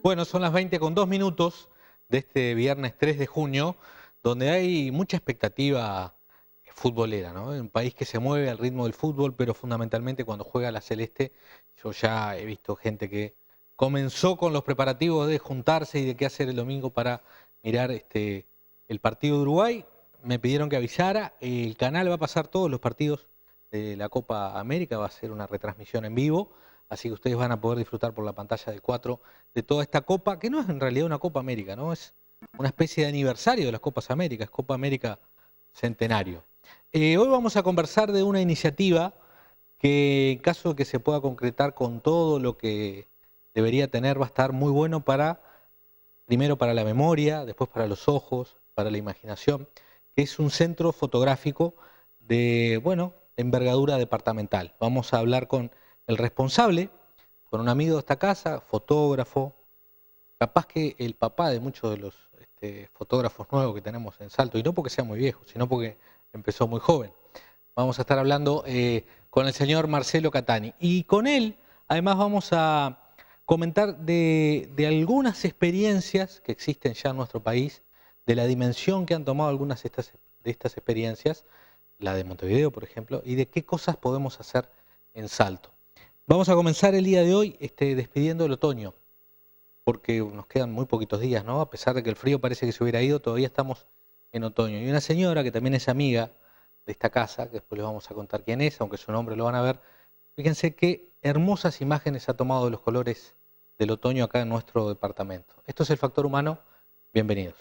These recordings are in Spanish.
Bueno, son las 20:02 de este viernes 3 de junio, donde hay mucha expectativa futbolera, ¿no? Un país que se mueve al ritmo del fútbol, pero fundamentalmente cuando juega la Celeste, yo ya he visto gente que comenzó con los preparativos de juntarse y de qué hacer el domingo para mirar el partido de Uruguay. Me pidieron que avisara, el canal va a pasar todos los partidos de la Copa América, va a ser una retransmisión en vivo. Así que ustedes van a poder disfrutar por la pantalla del 4 de toda esta Copa, que no es en realidad una Copa América, ¿no? Es una especie de aniversario de las Copas Américas, Copa América Centenario. Hoy vamos a conversar de una iniciativa que, en caso de que se pueda concretar con todo lo que debería tener, va a estar muy bueno primero para la memoria, después para los ojos, para la imaginación, que es un centro fotográfico de, bueno, envergadura departamental. Vamos a hablar con el responsable, con un amigo de esta casa, fotógrafo, capaz que el papá de muchos de los fotógrafos nuevos que tenemos en Salto, y no porque sea muy viejo, sino porque empezó muy joven. Vamos a estar hablando con el señor Marcelo Catani. Y con él, además, vamos a comentar de algunas experiencias que existen ya en nuestro país, de la dimensión que han tomado algunas de estas experiencias, la de Montevideo, por ejemplo, y de qué cosas podemos hacer en Salto. Vamos a comenzar el día de hoy despidiendo el otoño, porque nos quedan muy poquitos días, ¿no? A pesar de que el frío parece que se hubiera ido, todavía estamos en otoño. Y una señora que también es amiga de esta casa, que después les vamos a contar quién es, aunque su nombre lo van a ver, fíjense qué hermosas imágenes ha tomado de los colores del otoño acá en nuestro departamento. Esto es El Factor Humano, bienvenidos.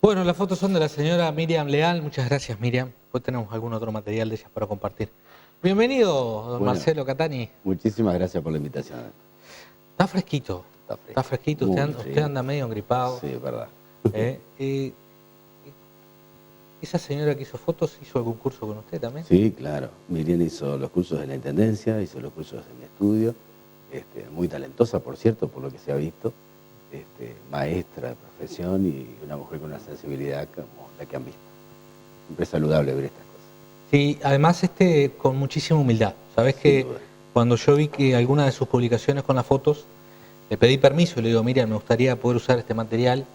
Bueno, las fotos son de la señora Miriam Leal. Muchas gracias, Miriam. Después tenemos algún otro material de ella para compartir. Bienvenido, don Marcelo Catani. Muchísimas gracias por la invitación. Está fresquito. Está fresquito. Usted anda medio engripado. Sí, es verdad. ¿Esa señora que hizo fotos hizo algún curso con usted también? Sí, claro. Miriam hizo los cursos de la Intendencia, hizo los cursos en mi estudio. Muy talentosa, por cierto, por lo que se ha visto. Maestra de profesión y una mujer con una sensibilidad como la que han visto. Siempre es saludable ver estas cosas. Sí, además con muchísima humildad. Sabés que cuando yo vi que alguna de sus publicaciones con las fotos, le pedí permiso y le digo, Miriam, me gustaría poder usar este material.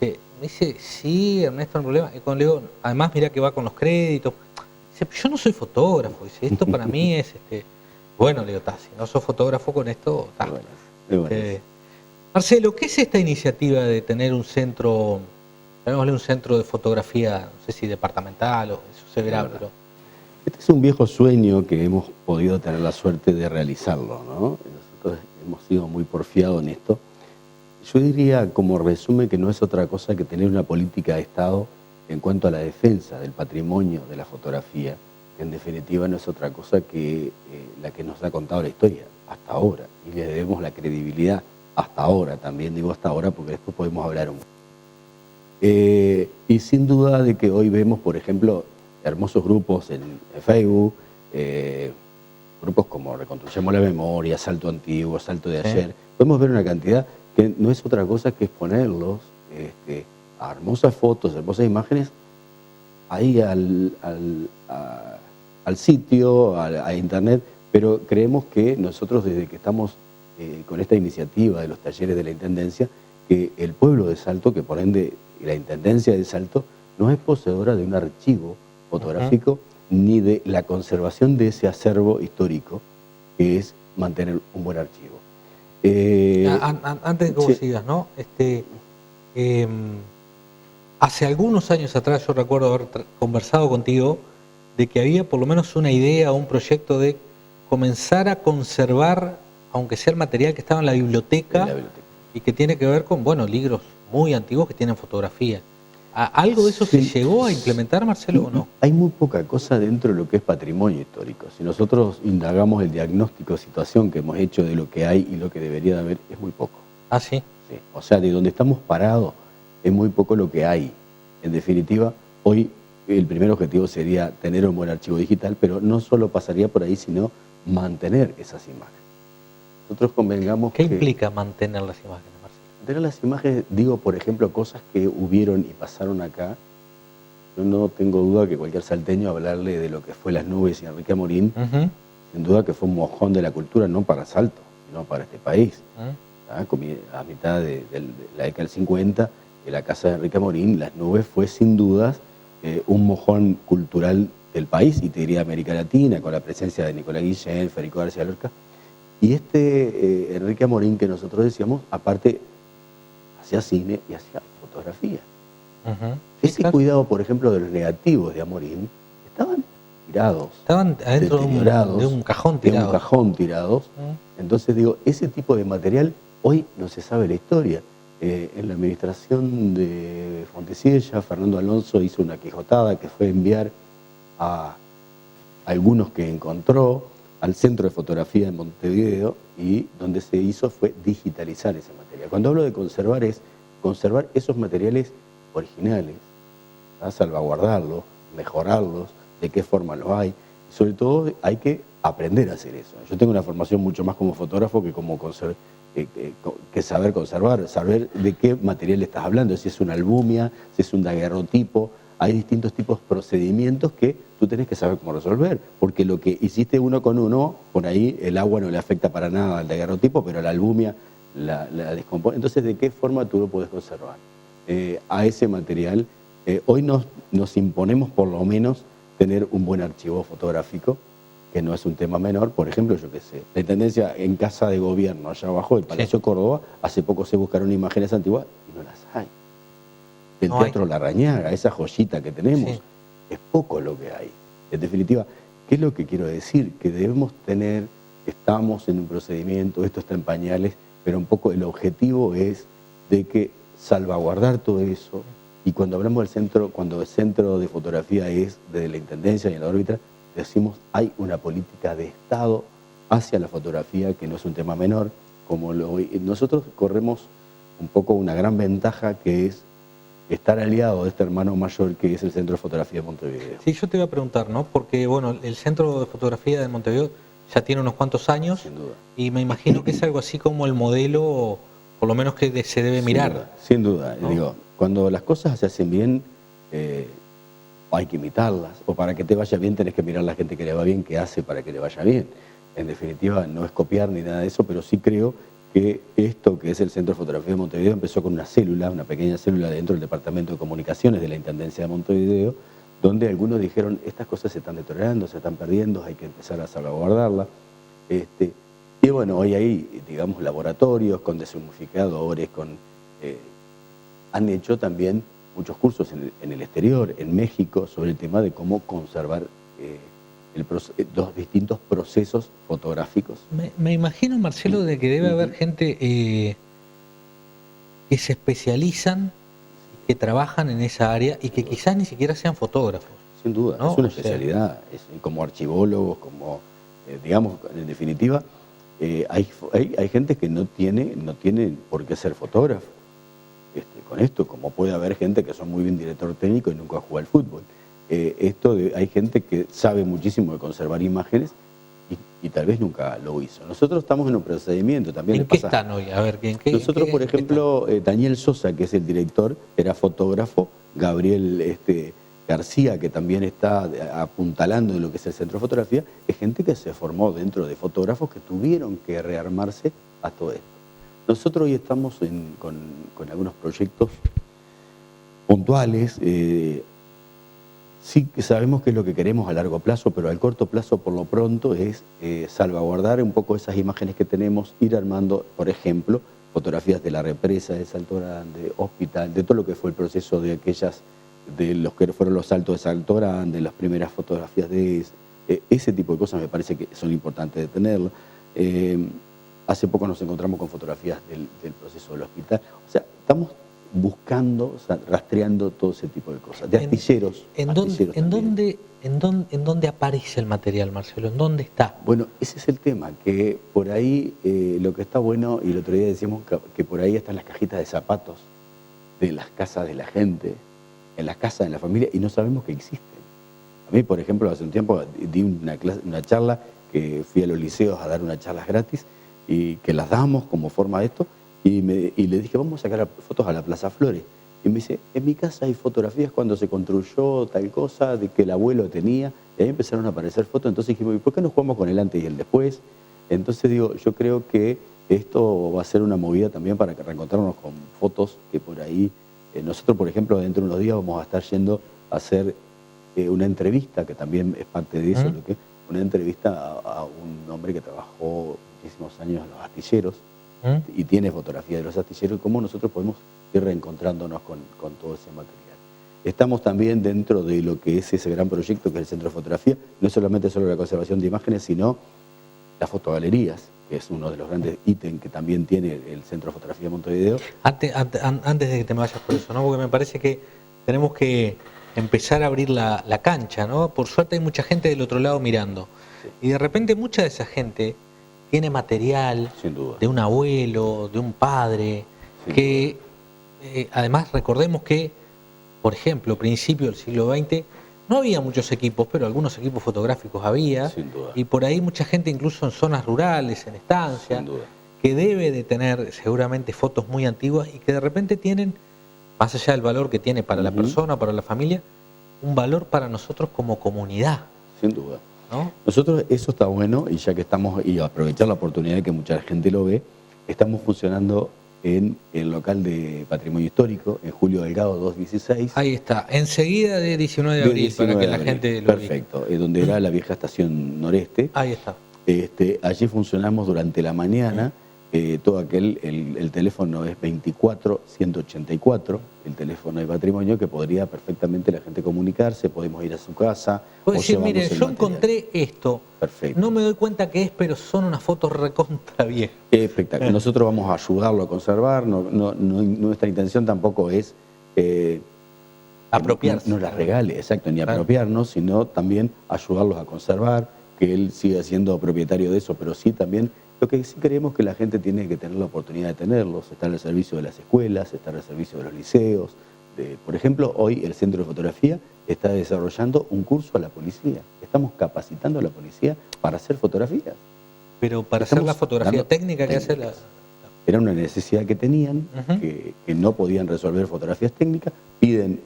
Me dice, sí, Ernesto, no hay problema. Y cuando le digo, además mira que va con los créditos. Dice, yo no soy fotógrafo. Dice, esto para mí es, bueno, le digo, si no sos fotógrafo con esto, Marcelo, ¿qué es esta iniciativa de tener un centro, llamémosle un centro de fotografía, no sé si departamental o eso se verá, pero... Este es un viejo sueño que hemos podido tener la suerte de realizarlo, ¿no? Nosotros hemos sido muy porfiados en esto. Yo diría, como resumen, que no es otra cosa que tener una política de Estado en cuanto a la defensa del patrimonio de la fotografía, que en definitiva no es otra cosa que la que nos ha contado la historia hasta ahora, y le debemos la credibilidad hasta ahora, también digo hasta ahora porque después podemos hablar un poco. Y sin duda de que hoy vemos, por ejemplo, hermosos grupos en Facebook, grupos como Reconstruyamos la Memoria, Salto Antiguo, Salto de Ayer. Podemos ver una cantidad que no es otra cosa que exponerlos a hermosas fotos, hermosas imágenes, ahí al sitio, a internet, pero creemos que nosotros desde que estamos con esta iniciativa de los talleres de la Intendencia, que el pueblo de Salto, que por ende la Intendencia de Salto, no es poseedora de un archivo fotográfico ni de la conservación de ese acervo histórico, que es mantener un buen archivo. Antes de que vos sigas, ¿no? Hace algunos años atrás yo recuerdo haber conversado contigo de que había por lo menos una idea o un proyecto de comenzar a conservar, aunque sea el material que estaba en la biblioteca, y que tiene que ver con, bueno, libros muy antiguos que tienen fotografía. ¿Algo de eso se llegó a implementar, Marcelo, o no? Hay muy poca cosa dentro de lo que es patrimonio histórico. Si nosotros indagamos el diagnóstico de situación que hemos hecho de lo que hay y lo que debería de haber, es muy poco. ¿Ah, sí? Sí. O sea, de donde estamos parados, es muy poco lo que hay. En definitiva, hoy el primer objetivo sería tener un buen archivo digital, pero no solo pasaría por ahí, sino mantener esas imágenes. Nosotros convengamos ¿Qué implica mantener las imágenes, Marcelo? Mantener las imágenes, digo, por ejemplo, cosas que hubieron y pasaron acá. Yo no tengo duda que cualquier salteño hablarle de lo que fue Las Nubes y Enrique Amorín, sin duda que fue un mojón de la cultura, no para Salto, sino para este país. A mitad de la década del 50, en la casa de Enrique Amorín, Las Nubes fue sin dudas un mojón cultural del país, y te diría América Latina, con la presencia de Nicolás Guillén, Federico García Lorca. Y Enrique Amorín que nosotros decíamos, aparte, hacía cine y hacía fotografía. Ese cuidado, por ejemplo, de los negativos de Amorín, estaban tirados. Estaban adentro de un cajón tirado. De un cajón tirados. Entonces digo, ese tipo de material hoy no se sabe la historia. En la administración de Fontecilla, Fernando Alonso hizo una quijotada que fue enviar a algunos que encontró al Centro de Fotografía de Montevideo, y donde se hizo fue digitalizar ese material. Cuando hablo de conservar, es conservar esos materiales originales, salvaguardarlos, mejorarlos, de qué forma los hay. Y sobre todo hay que aprender a hacer eso. Yo tengo una formación mucho más como fotógrafo que como que saber conservar, saber de qué material estás hablando, si es una albumia, si es un daguerrotipo. Hay distintos tipos de procedimientos que tú tenés que saber cómo resolver, porque lo que hiciste uno con uno, por ahí el agua no le afecta para nada al daguerrotipo, pero la albumia la descompone. Entonces, ¿de qué forma tú lo podés conservar? A ese material, hoy nos imponemos por lo menos tener un buen archivo fotográfico, que no es un tema menor. Por ejemplo, yo qué sé, la Intendencia en Casa de Gobierno, allá abajo del Palacio Córdoba, hace poco se buscaron imágenes antiguas y no las hay. El Teatro Larrañaga, esa joyita que tenemos, es poco lo que hay. En definitiva, ¿qué es lo que quiero decir? Que debemos tener, estamos en un procedimiento, esto está en pañales, pero un poco el objetivo es de que salvaguardar todo eso. Y cuando hablamos del centro, cuando el centro de fotografía es de la Intendencia y en la órbita, decimos hay una política de Estado hacia la fotografía, que no es un tema menor. Nosotros corremos un poco una gran ventaja, que es estar aliado de este hermano mayor que es el Centro de Fotografía de Montevideo. Sí, yo te iba a preguntar, ¿no? Porque, bueno, el Centro de Fotografía de Montevideo ya tiene unos cuantos años. Sin duda. Y me imagino que es algo así como el modelo, por lo menos que se debe mirar. Sin duda, ¿no? Digo, cuando las cosas se hacen bien, hay que imitarlas. O para que te vaya bien tenés que mirar a la gente que le va bien, que hace para que le vaya bien. En definitiva, no es copiar ni nada de eso, pero sí creo que esto que es el Centro de Fotografía de Montevideo empezó con una célula, una pequeña célula dentro del Departamento de Comunicaciones de la Intendencia de Montevideo, donde algunos dijeron, estas cosas se están deteriorando, se están perdiendo, hay que empezar a salvaguardarlas. Y bueno, hoy hay, digamos, laboratorios con deshumidificadores, han hecho también muchos cursos en el exterior, en México, sobre el tema de cómo conservar los distintos procesos fotográficos. Me imagino, Marcelo, de que debe haber gente que se especializan, que trabajan en esa área y que quizás ni siquiera sean fotógrafos. Sin duda, ¿no? Es una especialidad, como archivólogos, como, digamos, en definitiva, hay gente que no tiene por qué ser fotógrafo. Con esto, como puede haber gente que son muy bien director técnico y nunca ha jugado al fútbol. hay gente que sabe muchísimo de conservar imágenes y tal vez nunca lo hizo. Nosotros estamos en un procedimiento también. ¿En qué están hoy? A ver, nosotros, por ejemplo, Daniel Sosa, que es el director, era fotógrafo, Gabriel García, que también está apuntalando en lo que es el Centro de Fotografía, es gente que se formó dentro de fotógrafos que tuvieron que rearmarse a todo esto. Nosotros hoy estamos con algunos proyectos puntuales. Sí que sabemos que es lo que queremos a largo plazo, pero al corto plazo, por lo pronto, es salvaguardar un poco esas imágenes que tenemos, ir armando, por ejemplo, fotografías de la represa de Salto Grande, Hospital, de todo lo que fue el proceso de los que fueron los saltos de Salto Grande, las primeras fotografías de ese tipo de cosas me parece que son importantes de tenerlo. Hace poco nos encontramos con fotografías del proceso del hospital. O sea, estamos buscando, rastreando todo ese tipo de cosas. De astilleros. ¿En dónde aparece el material, Marcelo? ¿En dónde está? Bueno, ese es el tema, que por ahí lo que está bueno, y el otro día decíamos que por ahí están las cajitas de zapatos de las casas de la gente, en las casas de la familia, y no sabemos que existen. A mí, por ejemplo, hace un tiempo di una charla, que fui a los liceos a dar unas charlas gratis, y que las damos como forma de esto, y le dije, vamos a sacar fotos a la Plaza Flores. Y me dice, en mi casa hay fotografías cuando se construyó tal cosa, de que el abuelo tenía, y ahí empezaron a aparecer fotos. Entonces dijimos, ¿y por qué no jugamos con el antes y el después? Entonces digo, yo creo que esto va a ser una movida también para reencontrarnos con fotos que por ahí, nosotros por ejemplo dentro de unos días vamos a estar yendo a hacer una entrevista, que también es parte de eso, una entrevista a un hombre que trabajó muchísimos años en los astilleros, y tiene fotografía de los astilleros, y cómo nosotros podemos ir reencontrándonos con todo ese material. Estamos también dentro de lo que es ese gran proyecto que es el Centro de Fotografía, no solamente sobre la conservación de imágenes, sino las fotogalerías, que es uno de los grandes ítems que también tiene el Centro de Fotografía de Montevideo. Antes de que te me vayas por eso, ¿no? Porque me parece que tenemos que empezar a abrir la cancha, ¿no? Por suerte hay mucha gente del otro lado mirando. Sí. Y de repente mucha de esa gente tiene material de un abuelo, de un padre, que además recordemos que, por ejemplo, principio del siglo XX, no había muchos equipos, pero algunos equipos fotográficos había, y por ahí mucha gente, incluso en zonas rurales, en estancias, que debe de tener seguramente fotos muy antiguas y que de repente tienen, más allá del valor que tiene para la persona, para la familia, un valor para nosotros como comunidad. Sin duda. ¿No? Nosotros, eso está bueno, y ya que estamos, y aprovechar la oportunidad de que mucha gente lo ve, estamos funcionando en el local de Patrimonio Histórico, en Julio Delgado 216. Ahí está, enseguida de 19 de abril, para que la gente lo vea. Perfecto, donde era la vieja estación noreste. Ahí está. Allí funcionamos durante la mañana. Todo el teléfono es 24-184, el teléfono de Patrimonio, que podría perfectamente la gente comunicarse, podemos ir a su casa. Puedo decir, mire, yo encontré esto, no me doy cuenta qué es, pero son unas fotos recontra viejas. Espectacular. Nosotros vamos a ayudarlo a conservar, nuestra intención tampoco es apropiarse. No las regale, exacto, ni apropiarnos, sino también ayudarlos a conservar, que él siga siendo propietario de eso, pero sí también. Lo que sí creemos que la gente tiene que tener la oportunidad de tenerlos, estar al servicio de las escuelas, estar al servicio de los liceos. Por ejemplo, hoy el Centro de Fotografía está desarrollando un curso a la policía. Estamos capacitando a la policía para hacer fotografías. Pero para hacer la fotografía técnica que hace la... Era una necesidad que tenían, que no podían resolver fotografías técnicas, piden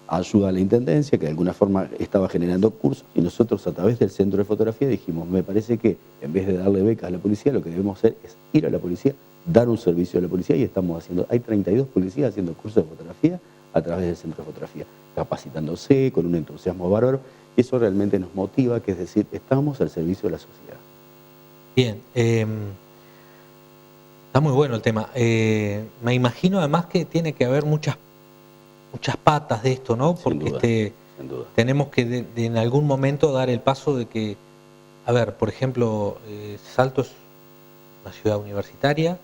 ayuda a la Intendencia, que de alguna forma estaba generando cursos, y nosotros a través del Centro de Fotografía dijimos, me parece que en vez de darle becas a la policía, lo que debemos hacer es ir a la policía, dar un servicio a la policía, y estamos haciendo, hay 32 policías haciendo cursos de fotografía a través del Centro de Fotografía, capacitándose con un entusiasmo bárbaro, y eso realmente nos motiva, que es decir, estamos al servicio de la sociedad. Bien, está muy bueno el tema. Me imagino además que tiene que haber muchas patas de esto, ¿no? Porque sin duda. Tenemos que en algún momento dar el paso de que, a ver, por ejemplo, Salto es una ciudad universitaria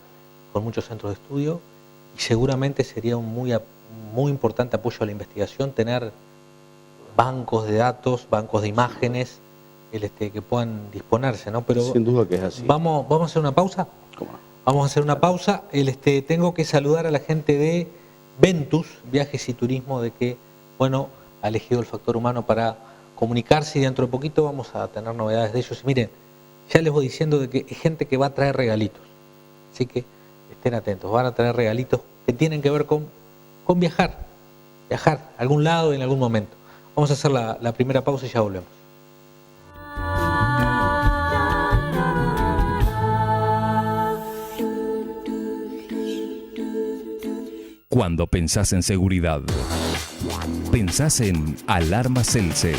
con muchos centros de estudio y seguramente sería un muy importante apoyo a la investigación tener bancos de datos, bancos de imágenes que puedan disponerse, ¿no? Pero sin duda que es así. ¿Vamos a hacer una pausa? ¿Cómo no? Vamos a hacer una pausa. Tengo que saludar a la gente de Ventus, Viajes y Turismo, de que, bueno, ha elegido el factor humano para comunicarse y dentro de poquito vamos a tener novedades de ellos. Y miren, ya les voy diciendo de que hay gente que va a traer regalitos, así que estén atentos, van a traer regalitos que tienen que ver con viajar a algún lado en algún momento. Vamos a hacer la primera pausa y ya volvemos. Cuando pensás en seguridad, pensás en Alarma Celce.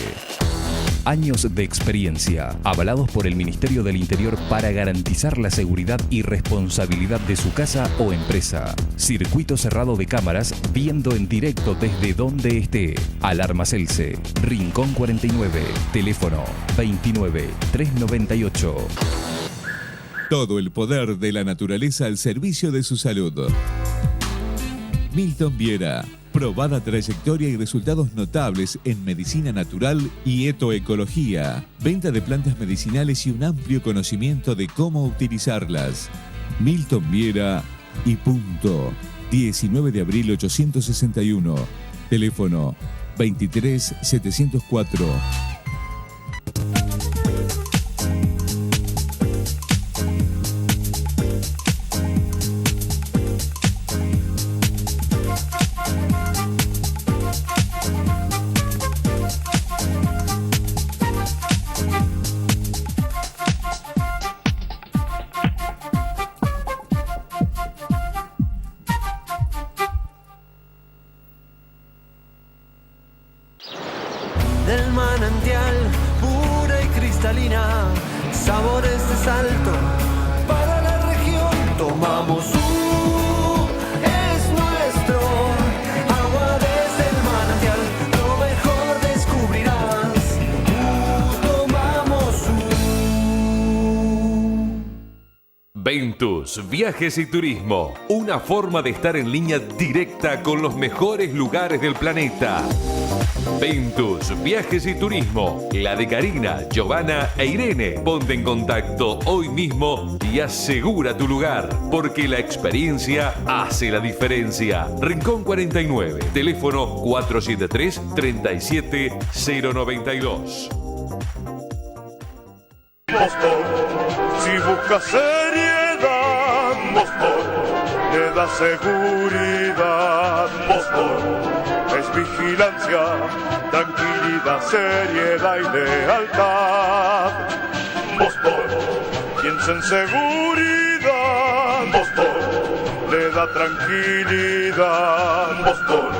Años de experiencia, avalados por el Ministerio del Interior para garantizar la seguridad y responsabilidad de su casa o empresa. Circuito cerrado de cámaras, viendo en directo desde donde esté. Alarma Celce, Rincón 49, teléfono 29 398. Todo el poder de la naturaleza al servicio de su salud. Milton Viera, probada trayectoria y resultados notables en medicina natural y etoecología, venta de plantas medicinales y un amplio conocimiento de cómo utilizarlas. Milton Viera y punto. 19 de abril 861. Teléfono 23 704. Del manantial, pura y cristalina, sabores de Salto, para la región tomamos es nuestro, agua desde el manantial, lo mejor descubrirás, tomamos Ventus Viajes y Turismo, una forma de estar en línea directa con los mejores lugares del planeta. Ventus Viajes y Turismo, la de Karina, Giovanna e Irene. Ponte en contacto hoy mismo y asegura tu lugar, porque la experiencia hace la diferencia. Rincón 49, teléfono 473-37092. Mostor, si buscas seriedad, Mostor, le da seguridad. Mostor es vigilancia, tranquilidad, seriedad y lealtad. Mostor, piensa en seguridad. Mostor, le da tranquilidad. Mostor,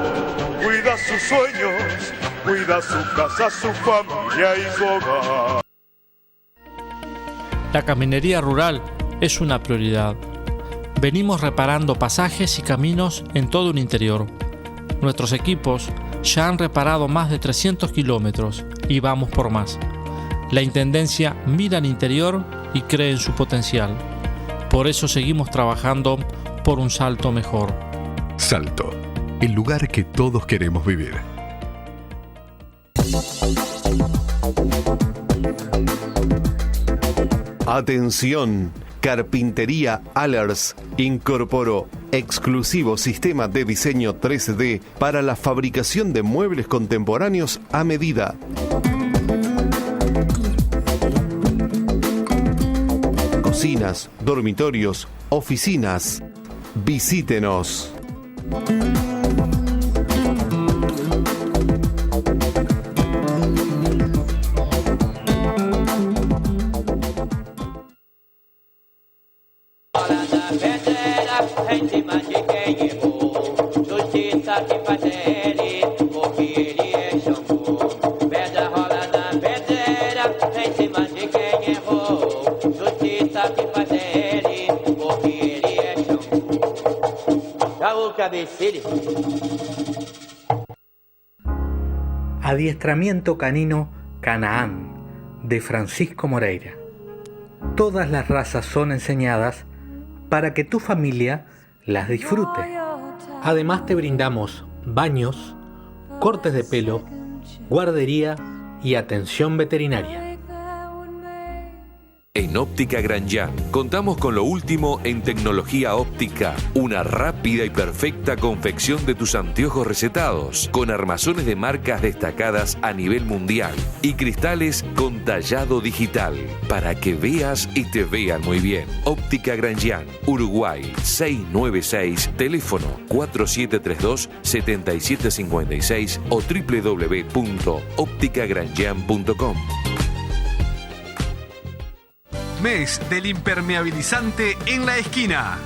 cuida sus sueños, cuida su casa, su familia y su hogar. La caminería rural es una prioridad. Venimos reparando pasajes y caminos en todo el interior. Nuestros equipos ya han reparado más de 300 kilómetros y vamos por más. La Intendencia mira al interior y cree en su potencial. Por eso seguimos trabajando por un Salto mejor. Salto, el lugar que todos queremos vivir. Atención, Carpintería Allers incorporó exclusivo sistema de diseño 3D para la fabricación de muebles contemporáneos a medida. Cocinas, dormitorios, oficinas. Visítenos. Adiestramiento canino Canaán de Francisco Moreira. Todas las razas son enseñadas para que tu familia las disfrute. Además te brindamos baños, cortes de pelo, guardería y atención veterinaria. En Óptica Granjan contamos con lo último en tecnología óptica, una rápida y perfecta confección de tus anteojos recetados, con armazones de marcas destacadas a nivel mundial y cristales con tallado digital, para que veas y te vean muy bien. Óptica Granjan, Uruguay 696, teléfono 4732-7756 o www.opticagranjan.com. Mes del impermeabilizante en la esquina.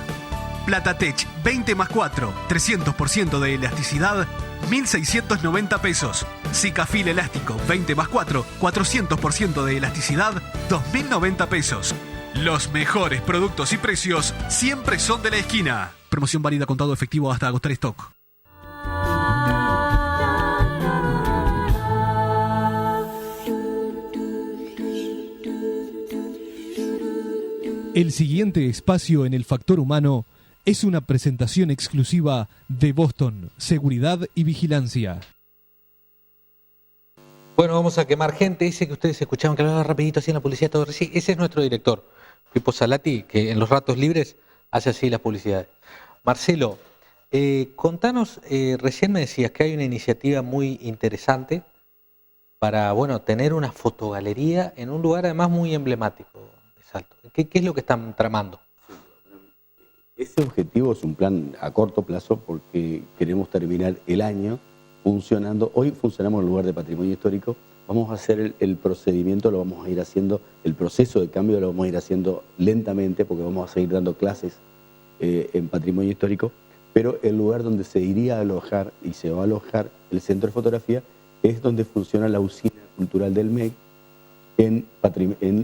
Platatech 20+4, 300% de elasticidad, 1.690 pesos. Sikafil elástico 20+4, 400% de elasticidad, 2.090 pesos. Los mejores productos y precios siempre son de la esquina. Promoción válida contado efectivo hasta agotar stock. El siguiente espacio en el factor humano es una presentación exclusiva de Boston, Seguridad y Vigilancia. Bueno, vamos a quemar gente. Ese que ustedes escuchaban que hablaba rapidito así en la publicidad, todo. Sí, ese es nuestro director, Pipo Salati, que en los ratos libres hace así las publicidades. Marcelo, contanos, recién me decías que hay una iniciativa muy interesante para, bueno, tener una fotogalería en un lugar además muy emblemático de Salto. ¿Qué es lo que están tramando? Ese objetivo es un plan a corto plazo porque queremos terminar el año funcionando. Hoy funcionamos en el lugar de patrimonio histórico. Vamos a hacer el procedimiento, lo vamos a ir haciendo, el proceso de cambio lo vamos a ir haciendo lentamente porque vamos a seguir dando clases en patrimonio histórico, pero el lugar donde se iría a alojar y se va a alojar el centro de fotografía es donde funciona la usina cultural del MEC en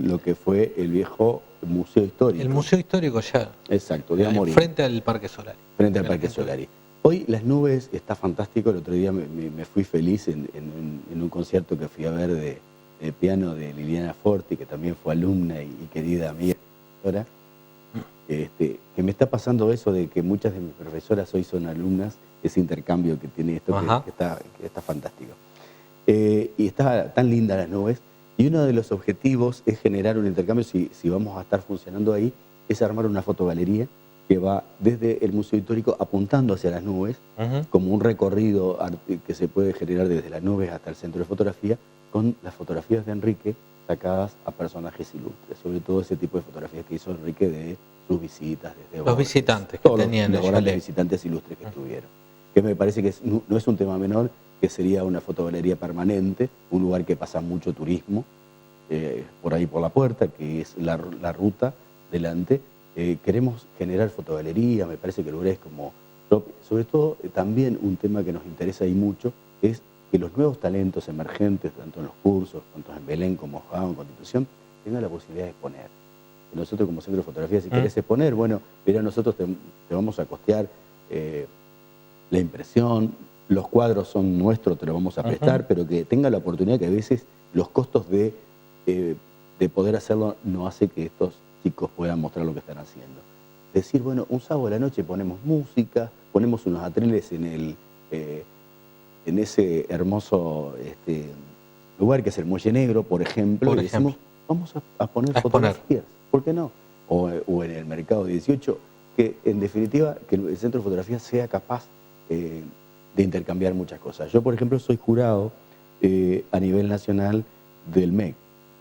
lo que fue el viejo Museo Histórico. El Museo Histórico ya. Exacto, de Amorim. Frente al Parque Solari. Frente al Parque Solari. Hoy las nubes está fantástico. El otro día me fui feliz en un concierto que fui a ver de piano de Liliana Forti, que también fue alumna y querida amiga, profesora. Que me está pasando eso de que muchas de mis profesoras hoy son alumnas, ese intercambio que tiene esto que está fantástico. Y está tan linda las nubes. Y uno de los objetivos es generar un intercambio, si vamos a estar funcionando ahí, es armar una fotogalería que va desde el Museo Histórico apuntando hacia las nubes, como un recorrido que se puede generar desde las nubes hasta el centro de fotografía, con las fotografías de Enrique sacadas a personajes ilustres, sobre todo ese tipo de fotografías que hizo Enrique de sus visitas. Desde los visitantes que tenían. Los grandes visitantes ilustres que estuvieron. Que me parece que no es un tema menor, que sería una fotogalería permanente, un lugar que pasa mucho turismo, por ahí por la puerta, que es la ruta delante. Queremos generar fotogalería, me parece que lugares como... Sobre todo, también un tema que nos interesa ahí mucho es que los nuevos talentos emergentes, tanto en los cursos, tanto en Belén como en Constitución, tengan la posibilidad de exponer. Nosotros como Centro de Fotografía, si querés exponer, bueno, mira, nosotros te vamos a costear la impresión, los cuadros son nuestros, te los vamos a prestar, pero que tenga la oportunidad, que a veces los costos de poder hacerlo no hace que estos chicos puedan mostrar lo que están haciendo. Decir, bueno, un sábado a la noche ponemos música, ponemos unos atriles en ese hermoso lugar que es el Muelle Negro, por ejemplo, y decimos, vamos a poner fotografías, ¿por qué no? O en el Mercado 18, que en definitiva que el Centro de Fotografía sea capaz de intercambiar muchas cosas. Yo, por ejemplo, soy jurado a nivel nacional del MEC,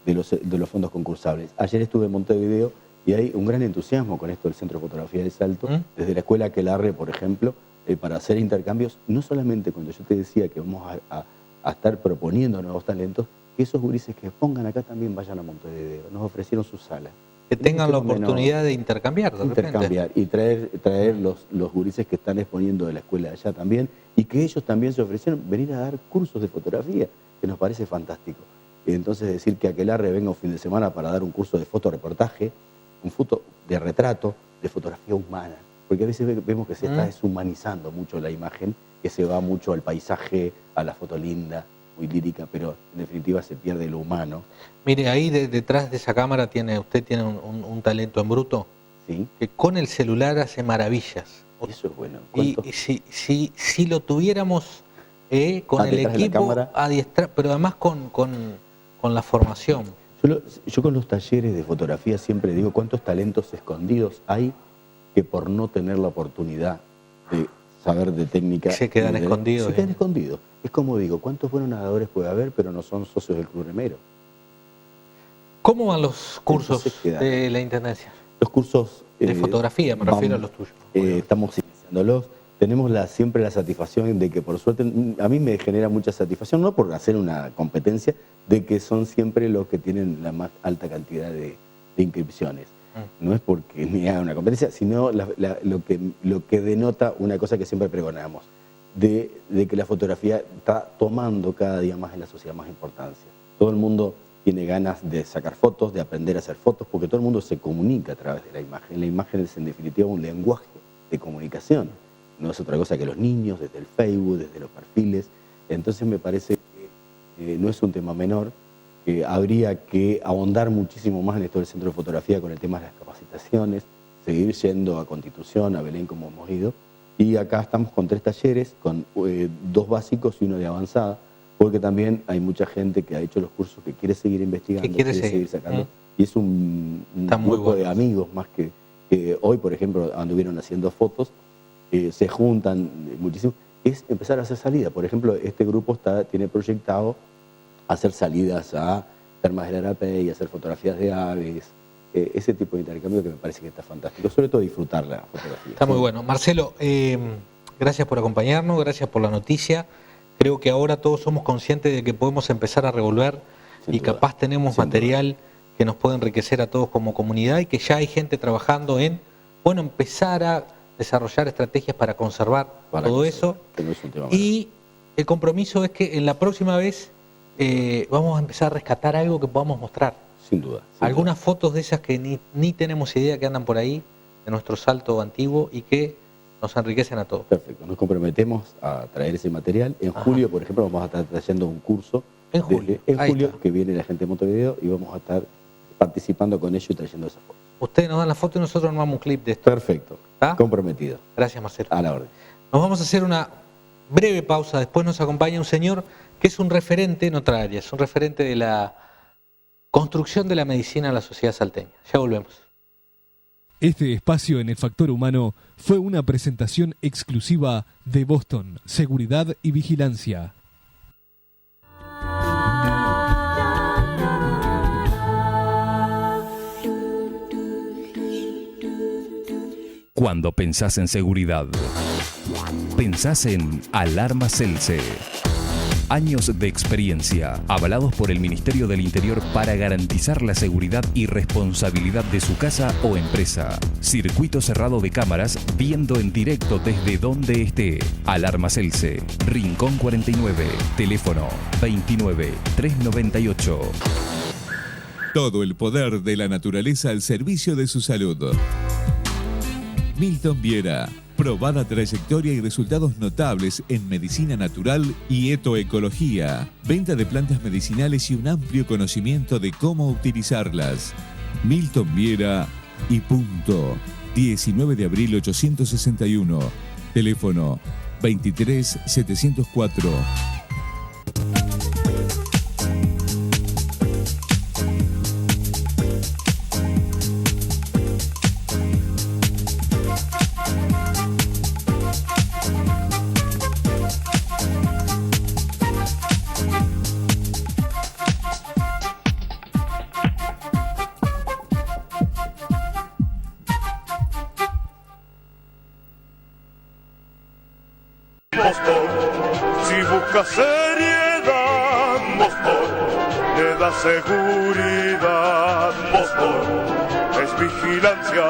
de los fondos concursables. Ayer estuve en Montevideo y hay un gran entusiasmo con esto del Centro de Fotografía de Salto, desde la Escuela Aquelarre, por ejemplo, para hacer intercambios, no solamente cuando yo te decía que vamos a estar proponiendo nuevos talentos, que esos gurises que pongan acá también vayan a Montevideo. Nos ofrecieron su sala. Que tengan la oportunidad de intercambiar, de repente. Y traer los gurises que están exponiendo de la escuela allá también, y que ellos también se ofrecieron venir a dar cursos de fotografía, que nos parece fantástico. Y entonces decir que Aquelarre venga un fin de semana para dar un curso de fotoreportaje, un foto de retrato, de fotografía humana, porque a veces vemos que se está deshumanizando mucho la imagen, que se va mucho al paisaje, a la foto linda, muy lírica, pero en definitiva se pierde lo humano. Mire, ahí detrás de esa cámara usted tiene un talento en bruto, ¿sí? Que con el celular hace maravillas. Eso es bueno. Y si lo tuviéramos con el equipo adiestrado, pero además con la formación. Yo con los talleres de fotografía siempre digo cuántos talentos escondidos hay que por no tener la oportunidad de saber de técnica... Se quedan escondidos. Se quedan escondidos. Es como digo, ¿cuántos buenos nadadores puede haber pero no son socios del Club Remero? ¿Cómo van los cursos de la Intendencia? Los cursos... de fotografía, me refiero a los tuyos. Estamos iniciándolos. Tenemos siempre la satisfacción de que, por suerte, a mí me genera mucha satisfacción, no por hacer una competencia, de que son siempre los que tienen la más alta cantidad de inscripciones. No es porque ni haga una competencia, sino lo que denota una cosa que siempre pregonamos, de que la fotografía está tomando cada día más en la sociedad más importancia. Todo el mundo tiene ganas de sacar fotos, de aprender a hacer fotos, porque todo el mundo se comunica a través de la imagen. La imagen es, en definitiva, un lenguaje de comunicación. No es otra cosa que los niños, desde el Facebook, desde los perfiles. Entonces me parece que no es un tema menor, que habría que ahondar muchísimo más en esto del Centro de Fotografía con el tema de las capacitaciones, seguir yendo a Constitución, a Belén, como hemos ido. Y acá estamos con 3 talleres, con 2 básicos y 1 de avanzada, porque también hay mucha gente que ha hecho los cursos que quiere seguir investigando, quiere seguir sacando. Y es un grupo de amigos más que hoy, por ejemplo, anduvieron haciendo fotos, se juntan muchísimo. Es empezar a hacer salidas. Por ejemplo, este grupo tiene proyectado hacer salidas a Termas del Arapey, hacer fotografías de aves, ese tipo de intercambio que me parece que está fantástico, sobre todo disfrutar la fotografía. Está muy bueno. Marcelo, gracias por acompañarnos, gracias por la noticia. Creo que ahora todos somos conscientes de que podemos empezar a revolver y capaz tenemos material que nos puede enriquecer a todos como comunidad y que ya hay gente trabajando en, empezar a desarrollar estrategias para conservar todo eso. Y el compromiso es que en la próxima vez vamos a empezar a rescatar algo que podamos mostrar. Sin duda. Algunas fotos de esas que ni tenemos idea que andan por ahí, de nuestro salto antiguo y que nos enriquecen a todos. Perfecto, nos comprometemos a traer ese material. En julio, por ejemplo, vamos a estar trayendo un curso. En julio, que viene la gente de Montevideo y vamos a estar participando con ellos y trayendo esas fotos. Ustedes nos dan la foto y nosotros armamos un clip de esto. Perfecto, comprometido. Gracias, Marcelo. A la orden. Nos vamos a hacer una breve pausa. Después nos acompaña un señor que es un referente en otra área, es un referente de la construcción de la medicina en la sociedad salteña. Ya volvemos. Este espacio en el Factor Humano fue una presentación exclusiva de Boston, Seguridad y Vigilancia. Cuando pensás en seguridad, pensás en Alarma Celce. Años de experiencia, avalados por el Ministerio del Interior para garantizar la seguridad y responsabilidad de su casa o empresa. Circuito cerrado de cámaras, viendo en directo desde donde esté. Alarma Celce, Rincón 49, teléfono 29 398. Todo el poder de la naturaleza al servicio de su salud. Milton Viera. Probada trayectoria y resultados notables en medicina natural y etoecología. Venta de plantas medicinales y un amplio conocimiento de cómo utilizarlas. Milton Viera y punto. 19 de abril 861. Teléfono 23 704. Si buscas seriedad, Boston le da seguridad. Boston es vigilancia,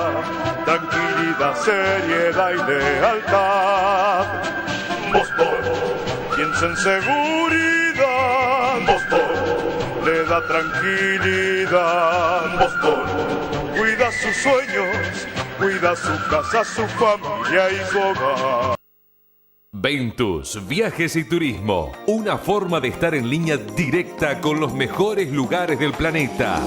tranquilidad, seriedad y lealtad. Boston piensa en seguridad. Boston le da tranquilidad. Boston cuida sus sueños, cuida su casa, su familia y su hogar. Ventus, Viajes y Turismo, una forma de estar en línea directa con los mejores lugares del planeta.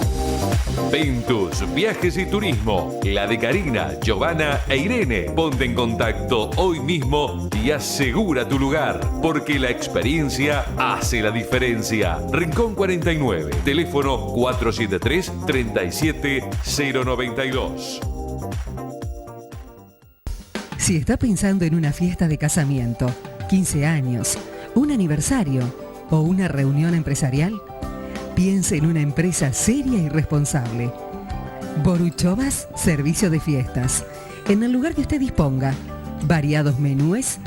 Ventus, Viajes y Turismo. La de Karina, Giovanna e Irene. Ponte en contacto hoy mismo y asegura tu lugar, porque la experiencia hace la diferencia. Rincón 49, teléfono 473-37092. Si está pensando en una fiesta de casamiento, 15 años, un aniversario o una reunión empresarial, piense en una empresa seria y responsable. Boruchovas Servicio de Fiestas. En el lugar que usted disponga. Variados menúes,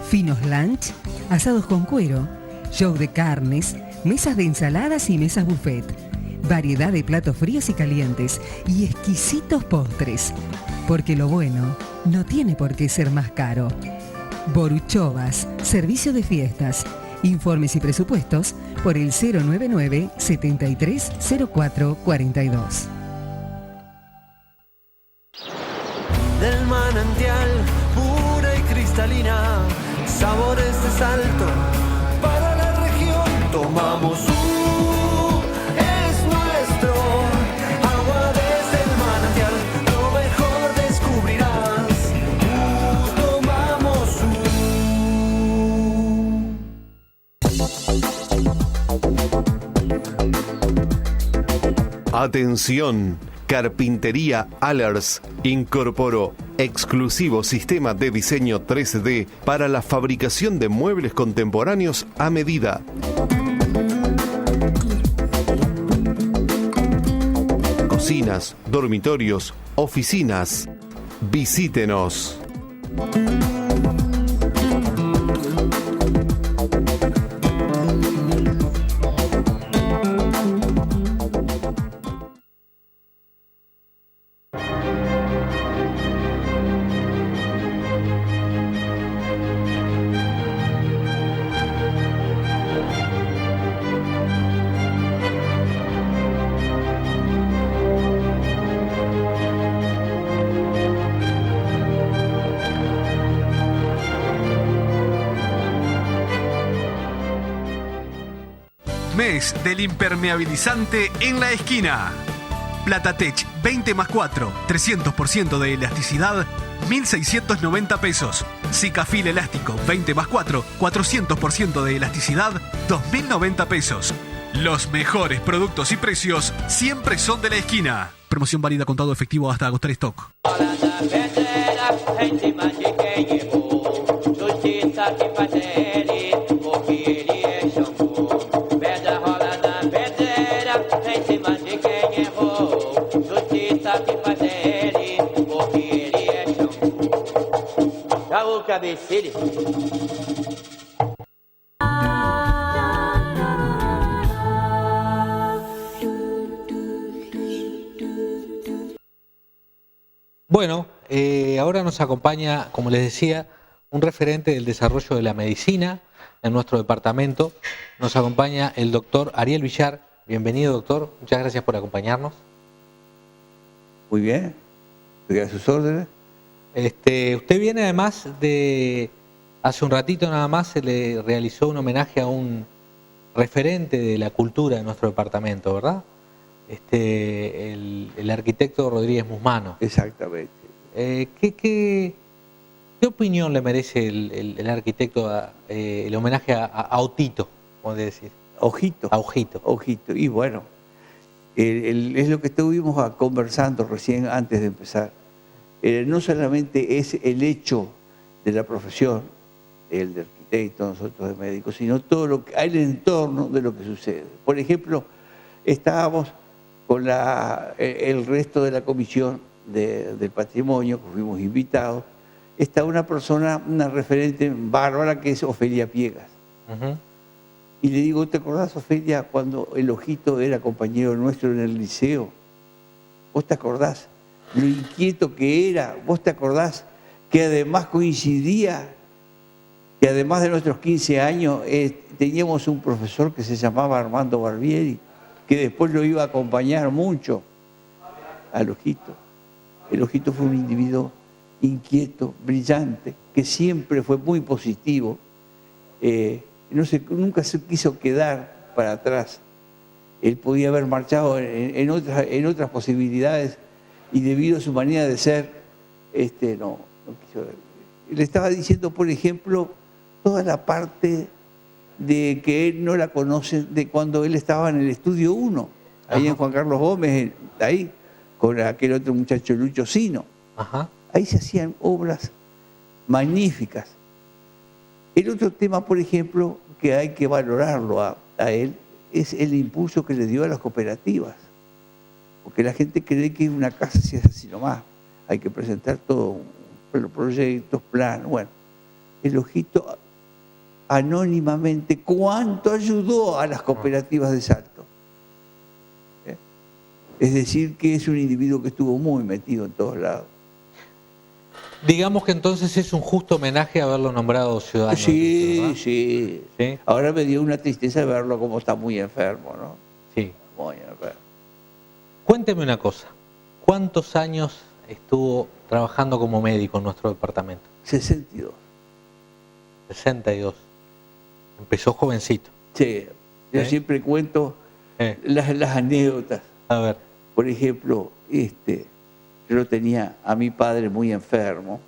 finos lunch, asados con cuero, show de carnes, mesas de ensaladas y mesas buffet. Variedad de platos fríos y calientes y exquisitos postres. Porque lo bueno no tiene por qué ser más caro. Boruchovas Servicio de Fiestas. Informes y presupuestos por el 099-730442. Del manantial, pura y cristalina, sabores de Salto, para la región tomamos es nuestro. Agua desde el manantial, lo mejor descubrirás. Tomamos Atención, Carpintería Allers incorporó exclusivo sistema de diseño 3D para la fabricación de muebles contemporáneos a medida. Cocinas, dormitorios, oficinas. Visítenos. Mes del impermeabilizante en la esquina. Platatech 20+4, 300% de elasticidad, 1.690 pesos. Sikafil elástico 20+4, 400% de elasticidad, 2.090 pesos. Los mejores productos y precios siempre son de la esquina. Promoción válida contado efectivo hasta agotar stock. Bueno, ahora nos acompaña, como les decía, un referente del desarrollo de la medicina en nuestro departamento. Nos acompaña el doctor Ariel Villar. Bienvenido, doctor. Muchas gracias por acompañarnos. Muy bien. Estoy a sus órdenes. Usted viene además de, hace un ratito nada más se le realizó un homenaje a un referente de la cultura de nuestro departamento, ¿verdad? El arquitecto Rodríguez Musmano. Exactamente. ¿Qué opinión le merece el arquitecto, el homenaje a Otito, como decir? Ojito. A Ojito. Ojito. Y bueno, es lo que estuvimos conversando recién antes de empezar. No solamente es el hecho de la profesión, el de arquitecto, nosotros de médicos, sino todo lo que hay en el entorno de lo que sucede. Por ejemplo, estábamos con el resto de la comisión del patrimonio, que fuimos invitados. Está una persona, una referente bárbara, que es Ofelia Piegas. Y le digo, ¿te acordás, Ofelia, cuando el Ojito era compañero nuestro en el liceo? ¿Vos te acordás lo inquieto que era? ¿Vos te acordás que además coincidía, que además de nuestros 15 años, teníamos un profesor que se llamaba Armando Barbieri, que después lo iba a acompañar mucho al Ojito? El Ojito fue un individuo inquieto, brillante, que siempre fue muy positivo. Nunca se quiso quedar para atrás. Él podía haber marchado en otras posibilidades y debido a su manera de ser, no quiso. Le estaba diciendo, por ejemplo, toda la parte de que él no la conoce de cuando él estaba en el Estudio 1, ahí en Juan Carlos Gómez, ahí, con aquel otro muchacho Lucho Sino. Ajá. Ahí se hacían obras magníficas. El otro tema, por ejemplo, que hay que valorarlo a él, es el impulso que le dio a las cooperativas. Porque la gente cree que una casa se hace así nomás. Hay que presentar todo, proyectos, planes. Bueno, el ojito anónimamente cuánto ayudó a las cooperativas de Salto. Es decir, que es un individuo que estuvo muy metido en todos lados. Digamos que entonces es un justo homenaje haberlo nombrado ciudadano. Sí, sí. Ahora me dio una tristeza verlo como está muy enfermo, ¿no? Sí. Muy enfermo. Cuénteme una cosa. ¿Cuántos años estuvo trabajando como médico en nuestro departamento? 62. 62. Empezó jovencito. Sí. Yo siempre cuento las anécdotas. A ver. Por ejemplo, yo tenía a mi padre muy enfermo,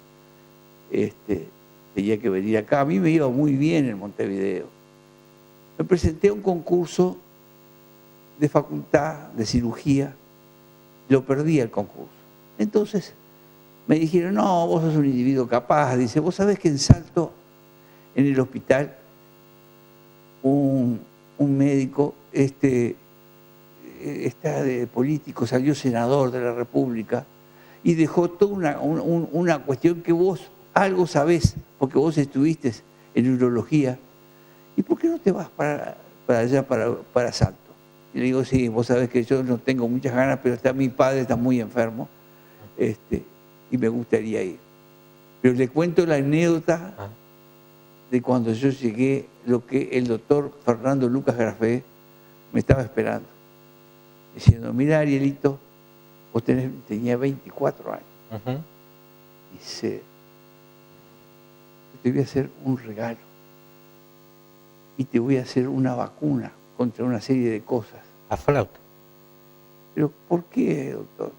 tenía que venir acá. A mí me iba muy bien en Montevideo. Me presenté a un concurso de facultad de cirugía, lo perdí el concurso. Entonces me dijeron, no, vos sos un individuo capaz. Dice, vos sabés que en Salto, en el hospital, un médico, está de político, salió senador de la República, y dejó toda una cuestión que vos algo sabés, porque vos estuviste en urología. ¿Y por qué no te vas para allá, para Salto? Y le digo, sí, vos sabés que yo no tengo muchas ganas, pero mi padre está muy enfermo, y me gustaría ir. Pero le cuento la anécdota de cuando yo llegué, lo que el doctor Fernando Lucas Grafé me estaba esperando, diciendo, mira, Arielito, vos tenía 24 años. Dice, yo te voy a hacer un regalo y te voy a hacer una vacuna contra una serie de cosas. A flauta. Pero ¿por qué, doctor?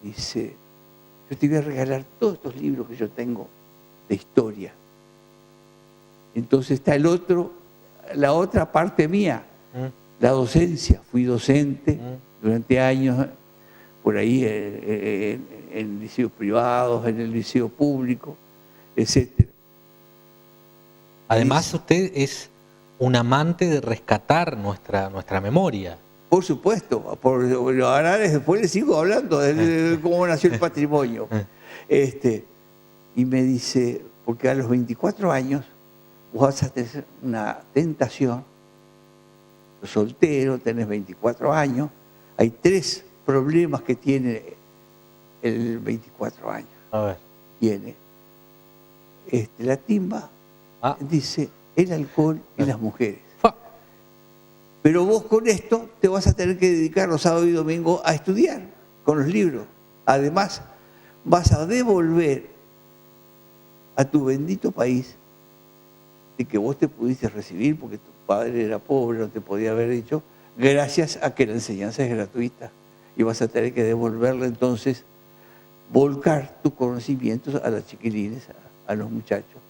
Dice, yo te voy a regalar todos estos libros que yo tengo de historia. Entonces está la otra parte mía, la docencia. Fui docente durante años por ahí en liceos privados, en el liceo público, etc. Además, usted es un amante de rescatar nuestra memoria. Por supuesto, ahora después le sigo hablando de cómo nació el patrimonio. Y me dice, porque a los 24 años vos vas a tener una tentación, sos soltero, tenés 24 años, hay 3 problemas que tiene el 24 años. A ver. Tiene la timba, dice, el alcohol y las mujeres. Pero vos con esto te vas a tener que dedicar los sábados y domingos a estudiar con los libros. Además, vas a devolver a tu bendito país de que vos te pudiste recibir porque tu padre era pobre, no te podía haber dicho, gracias a que la enseñanza es gratuita. Y vas a tener que devolverle entonces, volcar tus conocimientos a las chiquilines, a los muchachos,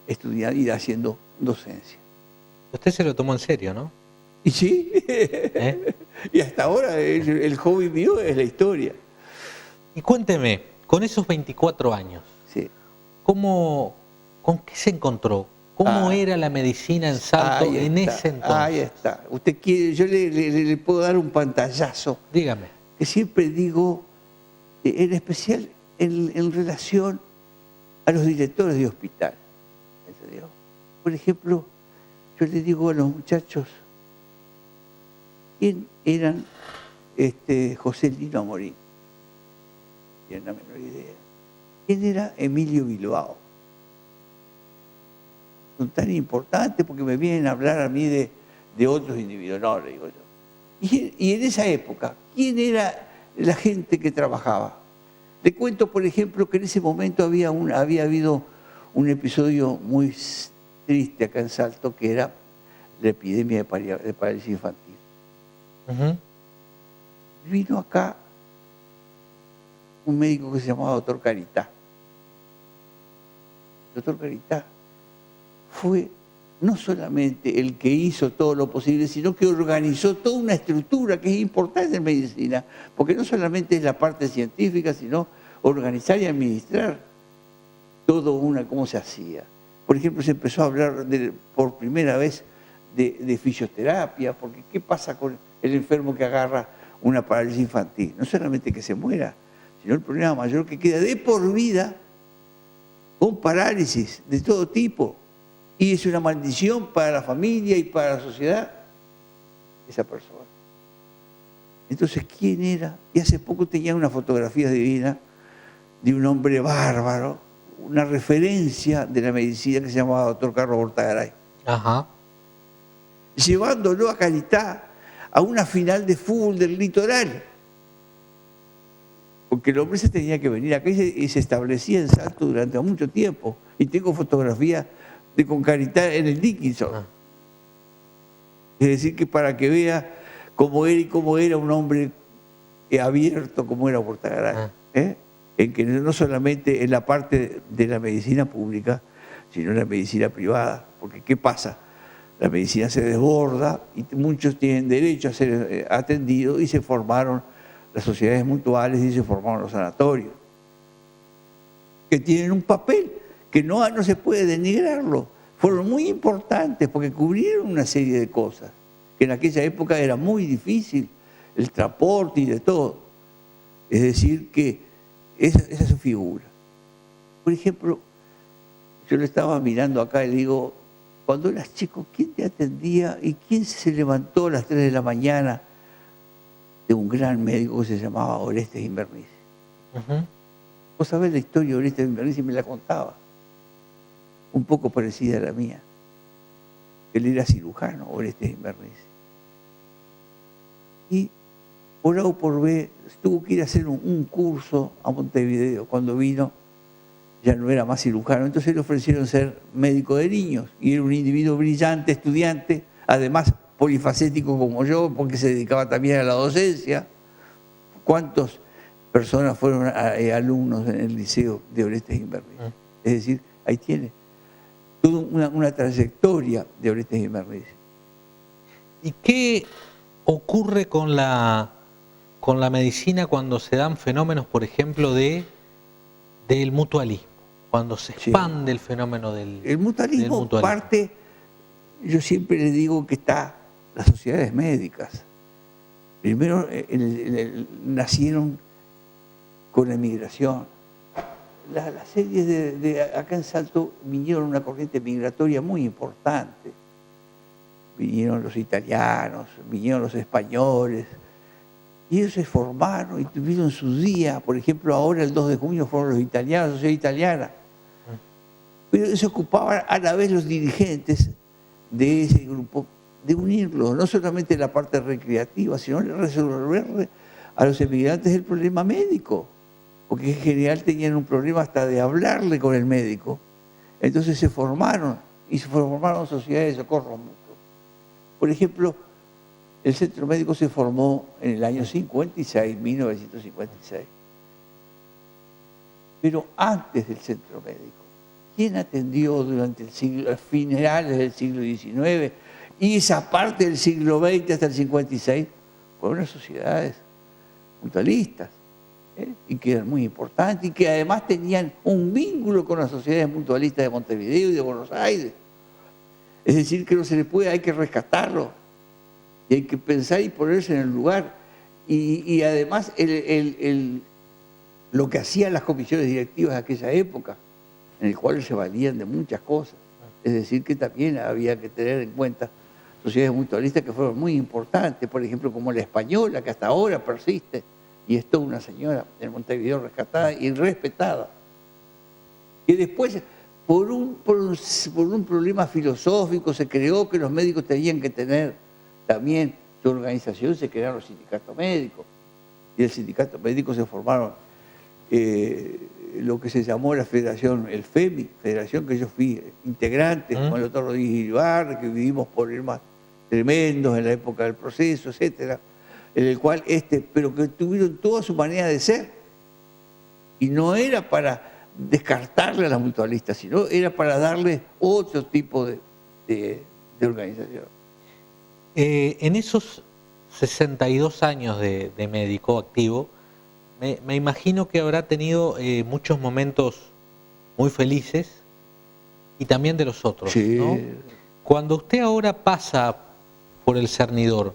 estudiar y haciendo docencia. Usted se lo tomó en serio, ¿no? Y sí, y hasta ahora el hobby mío es la historia. Y cuénteme, con esos 24 años, ¿con qué se encontró? ¿Cómo era la medicina en Salto en ese entonces? Ahí está. Usted quiere, yo le puedo dar un pantallazo. Dígame. Que siempre digo, en especial en relación a los directores de hospital. ¿Entendió? Por ejemplo, yo le digo a los muchachos, ¿quién eran José Lino Amorín? Tienen la menor idea. ¿Quién era Emilio Bilbao? Son tan importantes porque me vienen a hablar a mí de otros individuos. No, le digo yo. Y en esa época, ¿quién era la gente que trabajaba? Le cuento, por ejemplo, que en ese momento había habido un episodio muy triste acá en Salto, que era la epidemia de parálisis infantil. Vino acá un médico que se llamaba doctor Caritá. El doctor Caritá fue no solamente el que hizo todo lo posible, sino que organizó toda una estructura que es importante en medicina, porque no solamente es la parte científica, sino organizar y administrar todo cómo se hacía. Por ejemplo, se empezó a hablar por primera vez de fisioterapia, porque ¿qué pasa con el enfermo que agarra una parálisis infantil? No solamente que se muera, sino el problema mayor que queda de por vida con parálisis de todo tipo. Y es una maldición para la familia y para la sociedad esa persona. Entonces, ¿quién era? Y hace poco tenía una fotografía divina de un hombre bárbaro, una referencia de la medicina que se llamaba doctor Carlos Bortagaray. Ajá. Llevándolo a Caritá a una final de fútbol del Litoral. Porque el hombre se tenía que venir acá y se establecía en Salto durante mucho tiempo. Y tengo fotografías con Caritá en el Dickinson. Es decir, que para que vea cómo era y cómo era un hombre abierto como era Bortagaray. En que no solamente en la parte de la medicina pública, sino en la medicina privada. Porque ¿qué pasa? La medicina se desborda y muchos tienen derecho a ser atendidos y se formaron las sociedades mutuales y se formaron los sanatorios, que tienen un papel que no se puede denigrarlo. Fueron muy importantes porque cubrieron una serie de cosas que en aquella época era muy difícil, el transporte y de todo. Es decir, que esa es su figura. Por ejemplo, yo lo estaba mirando acá y le digo, cuando eras chico, ¿quién te atendía y quién se levantó a las 3 de la mañana? De un gran médico que se llamaba Orestes Invernizzi. Vos sabés la historia de Orestes Invernizzi, me la contaba. Un poco parecida a la mía. Él era cirujano, Orestes Invernizzi. Y por A o por B tuvo que ir a hacer un curso a Montevideo. Cuando vino ya no era más cirujano, entonces le ofrecieron ser médico de niños. Y era un individuo brillante, estudiante, además polifacético como yo, porque se dedicaba también a la docencia. ¿Cuántas personas fueron alumnos en el liceo de Orestes Invernizzi? Es decir, ahí tiene toda una trayectoria de Orestes Invernizzi. ¿Y qué ocurre con la medicina cuando se dan fenómenos, por ejemplo, del mutualismo? Cuando se expande el fenómeno del mutualismo. Parte, yo siempre le digo que está las sociedades médicas. Primero nacieron con la emigración. Las series de acá en Salto vinieron una corriente migratoria muy importante. Vinieron los italianos, vinieron los españoles, y ellos se formaron y tuvieron su día. Por ejemplo, ahora el 2 de junio fueron los italianos, la sociedad italiana. Pero se ocupaban a la vez los dirigentes de ese grupo de unirlos, no solamente la parte recreativa, sino resolverle a los emigrantes el problema médico, porque en general tenían un problema hasta de hablarle con el médico. Entonces se formaron sociedades de socorro mutuo. Por ejemplo, el centro médico se formó en el año 56, 1956. Pero antes del centro médico, ¿quién atendió durante finales del siglo XIX y esa parte del siglo XX hasta el 56? Fueron las sociedades mutualistas, y que eran muy importantes y que además tenían un vínculo con las sociedades mutualistas de Montevideo y de Buenos Aires. Es decir, que no se le puede, hay que rescatarlo y hay que pensar y ponerse en el lugar. Y además lo que hacían las comisiones directivas de aquella época, en el cual se valían de muchas cosas. Es decir, que también había que tener en cuenta sociedades mutualistas que fueron muy importantes, por ejemplo, como la española, que hasta ahora persiste, y es toda una señora en Montevideo rescatada y respetada. Que después, por un problema filosófico, se creó que los médicos tenían que tener también su organización, se crearon los sindicatos médicos. Y el sindicato médico se formaron lo que se llamó la federación, el FEMI, federación que yo fui integrante, con el doctor Rodríguez Ibarra, que vivimos problemas tremendos en la época del proceso, etcétera. en el cual pero que tuvieron toda su manera de ser. Y no era para descartarle a las mutualistas, sino era para darle otro tipo de organización. En esos 62 años de médico activo, me imagino que habrá tenido muchos momentos muy felices y también de los otros, Sí. ¿no? Cuando usted ahora pasa por el cernidor,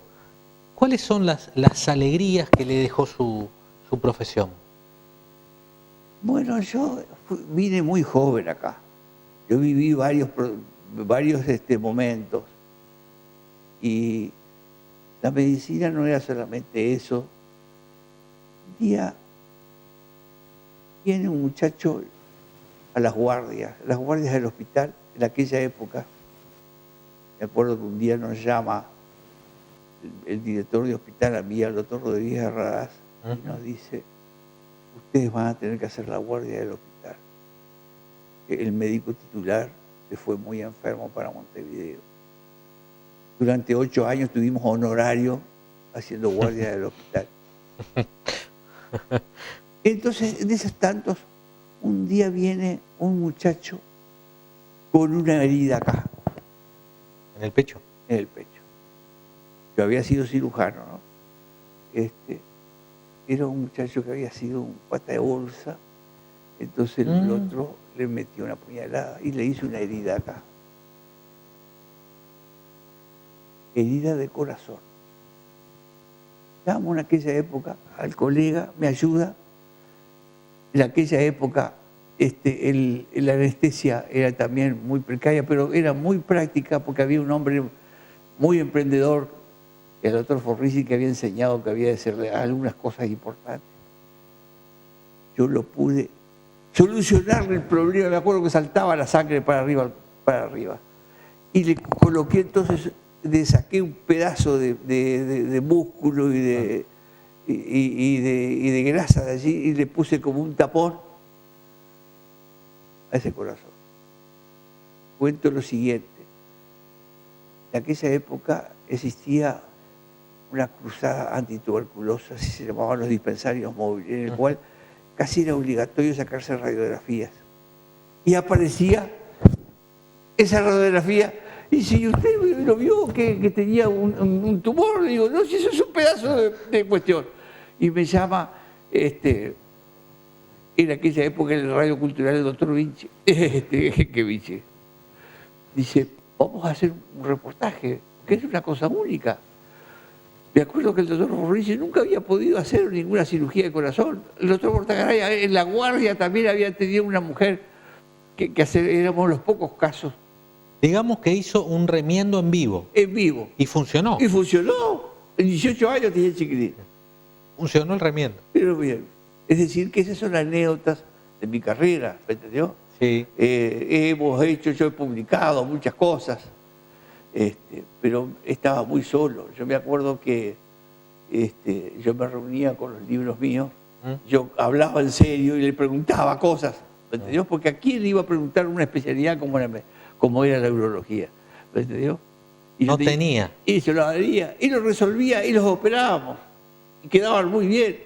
¿cuáles son las alegrías que le dejó su profesión? Bueno, yo vine muy joven acá. Yo viví varios momentos. Y la medicina no era solamente eso. Un día viene un muchacho a las guardias del hospital, en aquella época. Me acuerdo que un día nos llama el director de hospital, a mí, al doctor Rodríguez Herradas, y nos dice: ustedes van a tener que hacer la guardia del hospital. El médico titular se fue muy enfermo para Montevideo. Durante 8 años tuvimos honorario haciendo guardia del hospital. Entonces, en esos tantos, un día viene un muchacho con una herida acá. ¿En el pecho? En el pecho. Yo había sido cirujano, ¿no? Era un muchacho que había sido un pata de bolsa. Entonces el otro le metió una puñalada y le hizo una herida acá. Herida de corazón. Llamo en aquella época al colega, me ayuda. En aquella época la anestesia era también muy precaria, pero era muy práctica porque había un hombre muy emprendedor, el doctor Forrisi, que había enseñado que había de hacerle algunas cosas importantes. Yo lo pude solucionarle el problema. Me acuerdo que saltaba la sangre para arriba. Y le coloqué entonces, le saqué un pedazo de músculo y de grasa de allí y le puse como un tapón a ese corazón. Cuento lo siguiente. En aquella época existía una cruzada antituberculosa, así se llamaban los dispensarios móviles, en el cual casi era obligatorio sacarse radiografías. Y aparecía esa radiografía, y si usted lo vio que tenía un tumor, le digo, no, si eso es un pedazo de cuestión. Y me llama, en aquella época en el Radio Cultural, el doctor Vinci, que Vinci, dice, vamos a hacer un reportaje, que es una cosa única. Me acuerdo que el doctor Forrisi nunca había podido hacer ninguna cirugía de corazón. El doctor Portagaray en la guardia también había tenido una mujer que éramos los pocos casos. Digamos que hizo un remiendo en vivo. En vivo. Y funcionó. Y funcionó. En 18 años tenía el chiquitín. Funcionó el remiendo. Pero bien. Es decir, que esas son anécdotas de mi carrera, ¿me entendió? Sí. Yo he publicado muchas cosas. Pero estaba muy solo. Yo me acuerdo que yo me reunía con los libros míos, yo hablaba en serio y le preguntaba cosas, ¿me entendió? Porque a quién le iba a preguntar una especialidad como era la urología, ¿me entendió? Y no tenía. Y se lo haría, y lo resolvía, y los operábamos, y quedaban muy bien.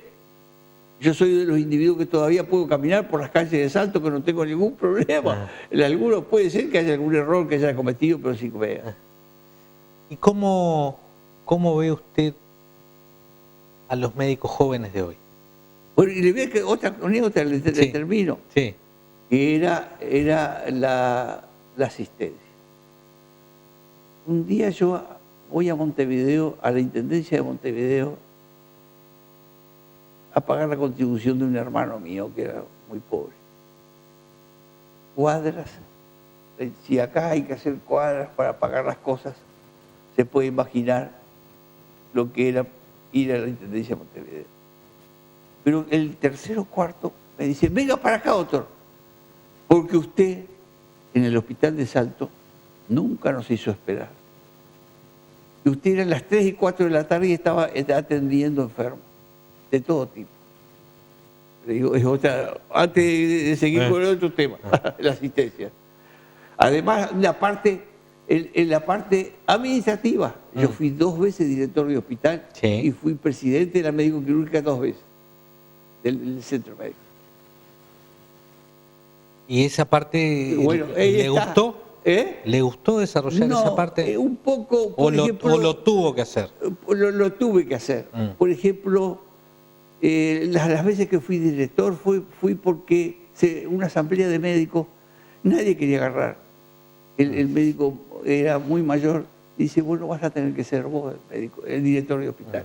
Yo soy de los individuos que todavía puedo caminar por las calles de Salto, que no tengo ningún problema. En algunos puede ser que haya algún error que haya cometido, pero sí que vea. ¿Y cómo ve usted a los médicos jóvenes de hoy? Bueno, y le veo que otra anécdota le termino. Sí. Que era la asistencia. Un día yo voy a Montevideo, a la Intendencia de Montevideo, a pagar la contribución de un hermano mío que era muy pobre. Cuadras. Si acá hay que hacer cuadras para pagar las cosas, se puede imaginar lo que era ir a la Intendencia de Montevideo. Pero el tercero o cuarto me dice, venga para acá, doctor, porque usted en el hospital de Salto nunca nos hizo esperar. Y usted era a las 3 y 4 de la tarde y estaba atendiendo enfermos, de todo tipo. Le digo, es otra, antes de seguir con el otro tema, la asistencia. Además, la parte En la parte administrativa, yo fui 2 veces director de hospital y fui presidente de la médico quirúrgica 2 veces, del centro médico. ¿Y esa parte bueno, le gustó? ¿Le gustó desarrollar esa parte? Un poco, ¿O lo tuvo que hacer? Lo tuve que hacer. Por ejemplo, las veces que fui director fui porque una asamblea de médicos, nadie quería agarrar. El médico era muy mayor, dice, bueno, vas a tener que ser vos el director de hospital.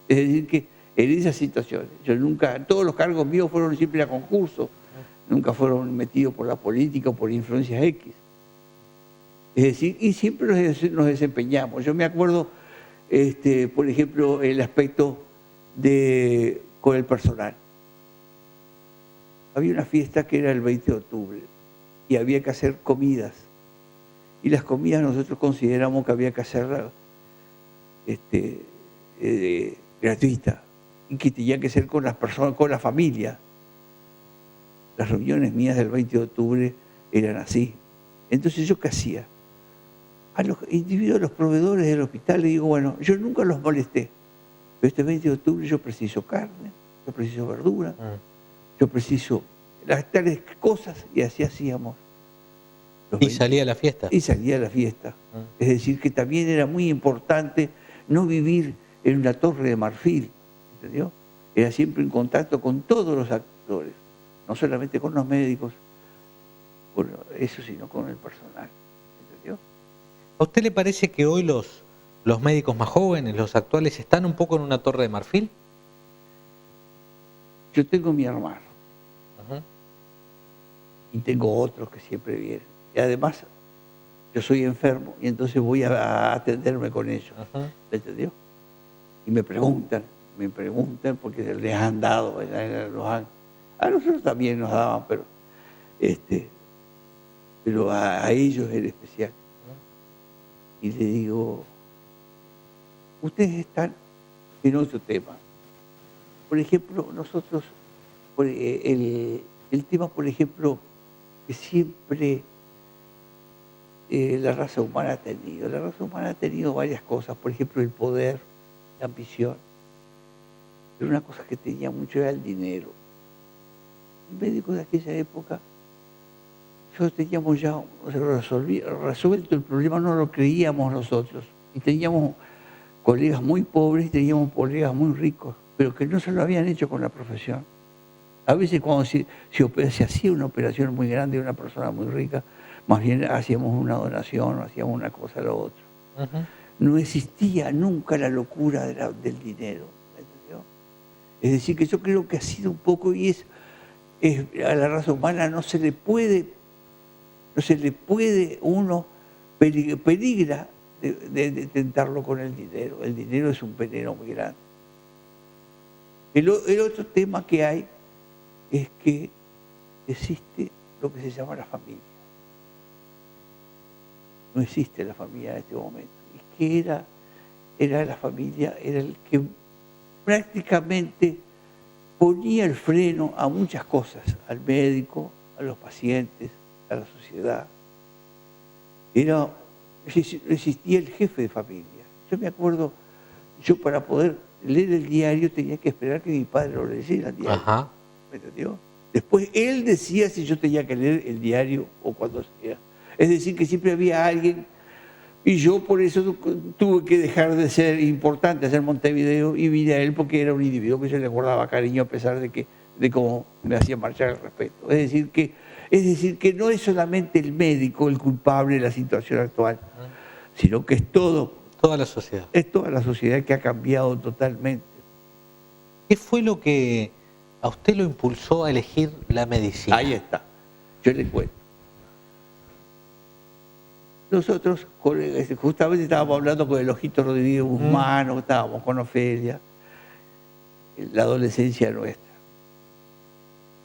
Es decir, que en esas situaciones, yo nunca, todos los cargos míos fueron siempre a concurso, nunca fueron metidos por la política o por influencias X. Es decir, y siempre nos desempeñamos. Yo me acuerdo, por ejemplo, el aspecto con el personal. Había una fiesta que era el 20 de octubre y había que hacer comidas. Y las comidas nosotros consideramos que había que hacerlas gratuitas y que tenía que ser con las personas, con la familia. Las reuniones mías del 20 de octubre eran así. Entonces, ¿yo qué hacía? A los individuos, a los proveedores del hospital, le digo, bueno, yo nunca los molesté, pero este 20 de octubre yo preciso carne, yo preciso verdura, yo preciso las tales cosas, y así hacíamos. ¿Y salía a la fiesta? Y salía a la fiesta. Es decir, que también era muy importante no vivir en una torre de marfil, ¿entendió? Era siempre en contacto con todos los actores, no solamente con los médicos, con eso, sino con el personal, ¿entendió? ¿A usted le parece que hoy los médicos más jóvenes, los actuales, están un poco en una torre de marfil? Yo tengo mi hermano. Y tengo otros que siempre vienen. Y además, yo soy enfermo y entonces voy a atenderme con ellos. ¿Me entendió? Y me preguntan porque les han dado, a nosotros también nos daban, pero a ellos en especial. Y le digo, ustedes están en otro tema. Por ejemplo, nosotros, el tema, por ejemplo, que siempre la raza humana ha tenido. La raza humana ha tenido varias cosas, por ejemplo, el poder, la ambición. Pero una cosa que tenía mucho era el dinero. Los médicos de aquella época, nosotros teníamos ya resuelto el problema, no lo creíamos nosotros. Y teníamos colegas muy pobres y teníamos colegas muy ricos, pero que no se lo habían hecho con la profesión. A veces cuando se hacía una operación muy grande de una persona muy rica, más bien hacíamos una donación, hacíamos una cosa a la otra. No existía nunca la locura del dinero, ¿entendió? Es decir, que yo creo que ha sido un poco, y a la raza humana no se le puede uno, peligra de tentarlo con el dinero. El dinero es un veneno muy grande. El otro tema que hay es que existe lo que se llama la familia. No existe la familia en este momento. Es que era la familia, era el que prácticamente ponía el freno a muchas cosas, al médico, a los pacientes, a la sociedad. Existía el jefe de familia. Yo me acuerdo, yo para poder leer el diario tenía que esperar que mi padre lo leyera el diario. ¿Me entendió? Después él decía si yo tenía que leer el diario o cuando sea. Es decir, que siempre había alguien, y yo por eso tuve que dejar de ser importante, hacer Montevideo, y vine a él porque era un individuo que yo le guardaba cariño a pesar de cómo me hacía marchar al respeto. Es decir, que no es solamente el médico el culpable de la situación actual, sino que es toda la sociedad. Es toda la sociedad que ha cambiado totalmente. ¿Qué fue lo que a usted lo impulsó a elegir la medicina? Ahí está. Yo le cuento. Nosotros, justamente estábamos hablando con el Ojito Rodríguez Guzmán, estábamos con Ofelia, la adolescencia nuestra.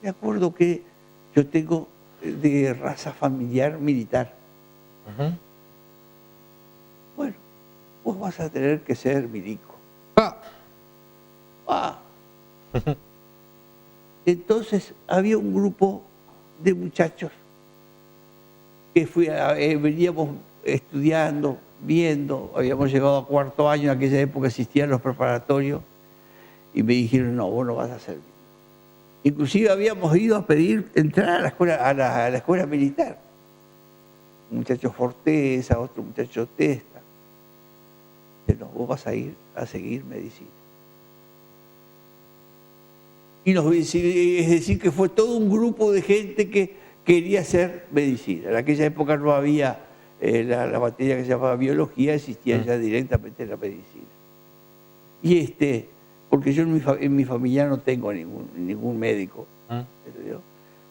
Me acuerdo que yo tengo de raza familiar militar. Bueno, vos vas a tener que ser milico. Entonces había un grupo de muchachos que veníamos estudiando, viendo, habíamos llegado a cuarto año, en aquella época existían los preparatorios, y me dijeron, no, vos no vas a ser médico. Inclusive habíamos ido a pedir entrar a la escuela, a la escuela militar. Un muchacho Forteza, otro muchacho Testa. No, vos vas a ir a seguir medicina. Y es decir, que fue todo un grupo de gente que quería hacer medicina. En aquella época no había la materia que se llamaba biología, existía ya directamente la medicina. Y porque yo en mi familia no tengo ningún médico, ¿entendió?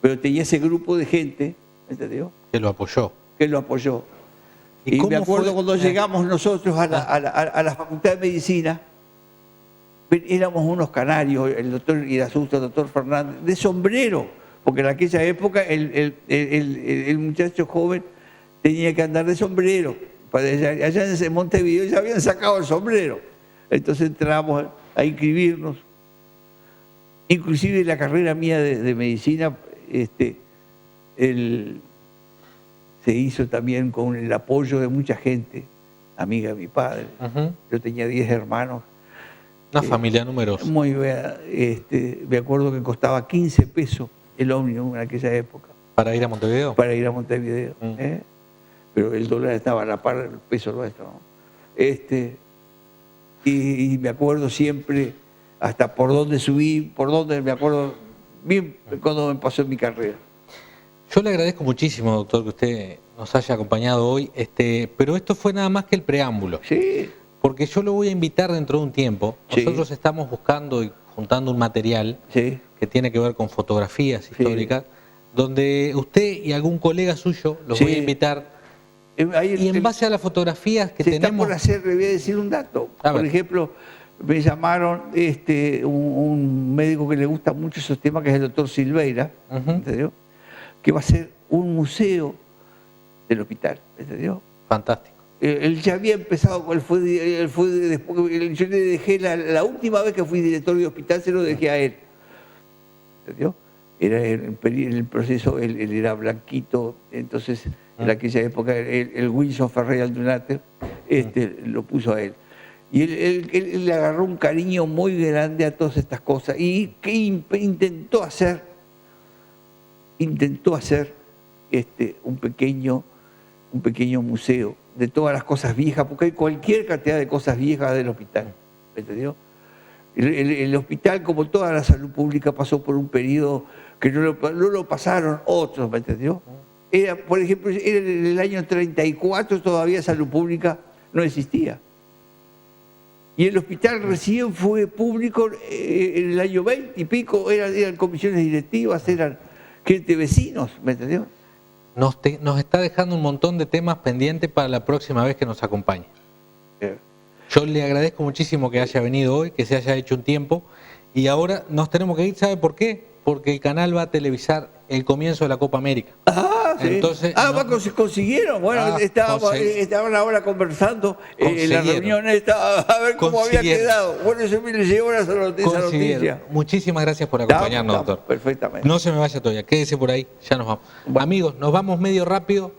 Pero tenía ese grupo de gente, ¿entendió? Que lo apoyó. Que lo apoyó. Y me acuerdo cuando llegamos nosotros a la Facultad de Medicina, éramos unos canarios, el doctor Irasusta, el doctor Fernández, de sombrero, porque en aquella época el muchacho joven tenía que andar de sombrero. Allá en Montevideo ya habían sacado el sombrero. Entonces entramos a inscribirnos. Inclusive la carrera mía de medicina se hizo también con el apoyo de mucha gente, amiga de mi padre. Yo tenía 10 hermanos. Una familia numerosa. Muy buena. Me acuerdo que costaba 15 pesos el ómnibus en aquella época. ¿Para ir a Montevideo? Para ir a Montevideo. Pero el dólar estaba a la par del peso nuestro, ¿no? Y me acuerdo siempre hasta por dónde subí, me acuerdo bien cuando me pasó en mi carrera. Yo le agradezco muchísimo, doctor, que usted nos haya acompañado hoy, pero esto fue nada más que el preámbulo. Sí. Porque yo lo voy a invitar dentro de un tiempo. Nosotros estamos buscando y juntando un material que tiene que ver con fotografías históricas, donde usted y algún colega suyo los voy a invitar. Y en base a las fotografías que tenemos... Está por hacer, le voy a decir un dato. Por ejemplo, me llamaron un médico que le gusta mucho esos temas, que es el doctor Silveira, ¿entendió? Que va a ser un museo del hospital, ¿entendió? Fantástico. Él ya había empezado, después yo le dejé, la última vez que fui director de hospital se lo dejé a él, ¿entendió? Era en el proceso, él era blanquito, entonces en aquella época el Wilson Ferrer Aldunater lo puso a él. Y él le agarró un cariño muy grande a todas estas cosas y que intentó hacer un pequeño museo de todas las cosas viejas, porque hay cualquier cantidad de cosas viejas del hospital, ¿me entendió? El hospital, como toda la salud pública, pasó por un periodo que no lo pasaron otros, ¿me entendió? Por ejemplo, en el año 34 todavía salud pública no existía. Y el hospital recién fue público en el año 20 y pico, eran comisiones directivas, eran gente vecinos, ¿me entendió? Nos está dejando un montón de temas pendientes para la próxima vez que nos acompañe. Yo le agradezco muchísimo que haya venido hoy, que se haya hecho un tiempo, y ahora nos tenemos que ir, ¿sabe por qué? Porque el canal va a televisar el comienzo de la Copa América. Sí. Entonces, consiguieron. Bueno, estaban ahora conversando en la reunión a ver cómo había quedado. Bueno, eso me llegó esa noticia. Muchísimas gracias por acompañarnos, doctor. Perfectamente. No se me vaya todavía, quédese por ahí, ya nos vamos. Bueno. Amigos, nos vamos medio rápido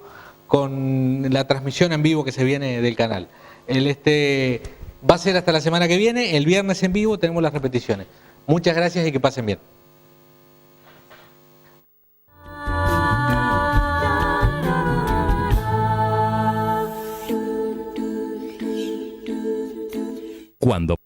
con la transmisión en vivo que se viene del canal. Va a ser hasta la semana que viene, el viernes en vivo tenemos las repeticiones. Muchas gracias y que pasen bien. Cuando